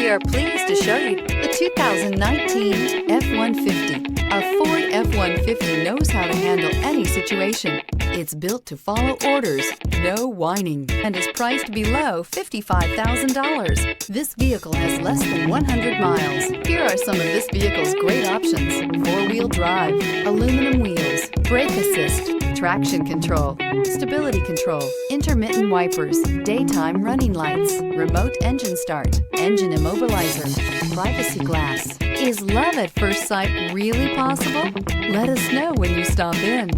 We are pleased to show you the 2019 F-150. A Ford F-150 knows how to handle any situation. It's built to follow orders, no whining, and is priced below $55,000. This vehicle has less than 100 miles. Here are some of this vehicle's great options: four-wheel drive, aluminum wheels, brake assist, traction control, stability control, intermittent wipers, daytime running lights, remote engine start, engine immobilizer, privacy glass. Is love at first sight really possible? Let us know when you stop in.